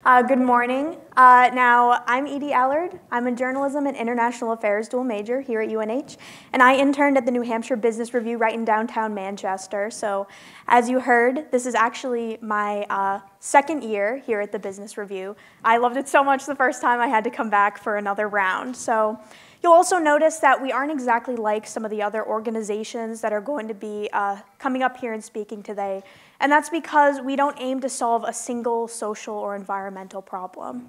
Good morning. Now, I'm Edith Allard. I'm a Journalism and International Affairs dual major here at UNH, and I interned at the New Hampshire Business Review right in downtown Manchester. So, as you heard, this is actually my second year here at the Business Review. I loved it so much the first time I had to come back for another round. So, you'll also notice that we aren't exactly like some of the other organizations that are going to be coming up here and speaking today. And that's because we don't aim to solve a single social or environmental problem.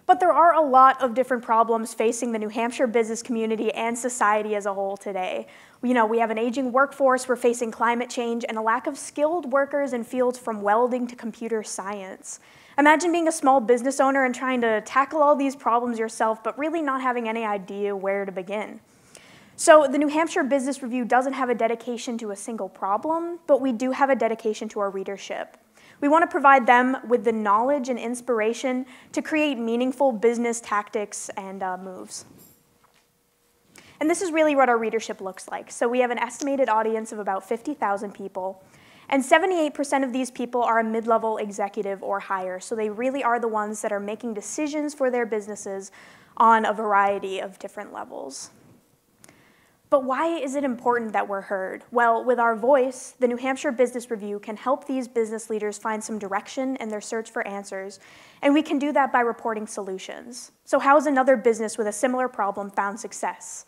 But there are a lot of different problems facing the New Hampshire business community and society as a whole today. We have an aging workforce, we're facing climate change, and a lack of skilled workers in fields from welding to computer science. Imagine being a small business owner and trying to tackle all these problems yourself, but really not having any idea where to begin. So the New Hampshire Business Review doesn't have a dedication to a single problem, but we do have a dedication to our readership. We want to provide them with the knowledge and inspiration to create meaningful business tactics and moves. And this is really what our readership looks like. So we have an estimated audience of about 50,000 people, and 78% of these people are a mid-level executive or higher, so they really are the ones that are making decisions for their businesses on a variety of different levels. But why is it important that we're heard? Well, with our voice, the New Hampshire Business Review can help these business leaders find some direction in their search for answers, and we can do that by reporting solutions. So how has another business with a similar problem found success?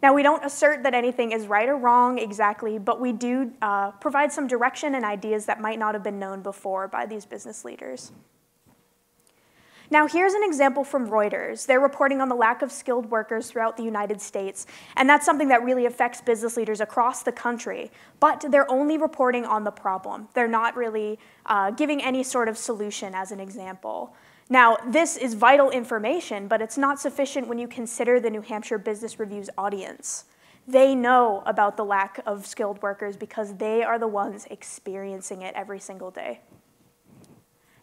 Now, we don't assert that anything is right or wrong exactly, but we do provide some direction and ideas that might not have been known before by these business leaders. Now, here's an example from Reuters. They're reporting on the lack of skilled workers throughout the United States, and that's something that really affects business leaders across the country, but they're only reporting on the problem. They're not really giving any sort of solution as an example. Now, this is vital information, but it's not sufficient when you consider the New Hampshire Business Review's audience. They know about the lack of skilled workers because they are the ones experiencing it every single day.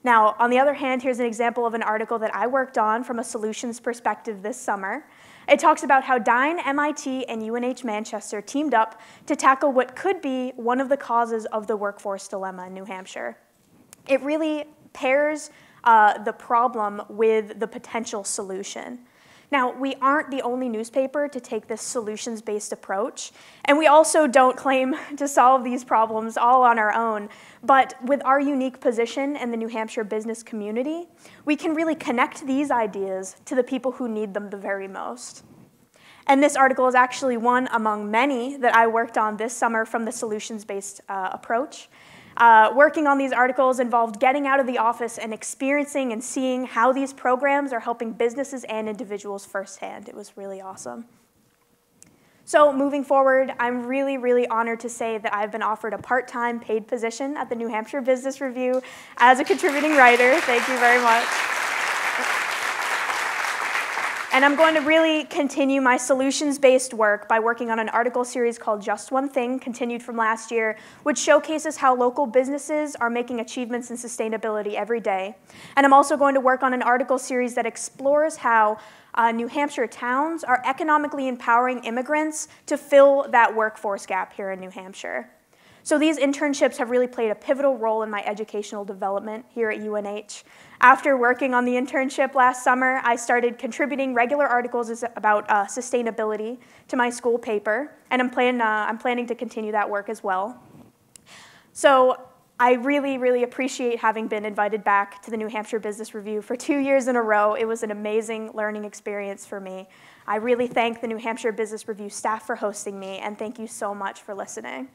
Now, on the other hand, here's an example of an article that I worked on from a solutions perspective this summer. It talks about how Dine, MIT, and UNH Manchester teamed up to tackle what could be one of the causes of the workforce dilemma in New Hampshire. It really pairs the problem with the potential solution. Now, we aren't the only newspaper to take this solutions-based approach, and we also don't claim to solve these problems all on our own, but with our unique position in the New Hampshire business community, we can really connect these ideas to the people who need them the very most. And this article is actually one among many that I worked on this summer from the solutions-based approach. Working on these articles involved getting out of the office and experiencing and seeing how these programs are helping businesses and individuals firsthand. It was really awesome. So moving forward, I'm really, really honored to say that I've been offered a part-time paid position at the New Hampshire Business Review as a contributing writer. Thank you very much. And I'm going to really continue my solutions-based work by working on an article series called Just One Thing, continued from last year, which showcases how local businesses are making achievements in sustainability every day. And I'm also going to work on an article series that explores how New Hampshire towns are economically empowering immigrants to fill that workforce gap here in New Hampshire. So these internships have really played a pivotal role in my educational development here at UNH. After working on the internship last summer, I started contributing regular articles about sustainability to my school paper, and I'm planning to continue that work as well. So I really, really appreciate having been invited back to the New Hampshire Business Review for 2 years in a row. It was an amazing learning experience for me. I really thank the New Hampshire Business Review staff for hosting me, and thank you so much for listening.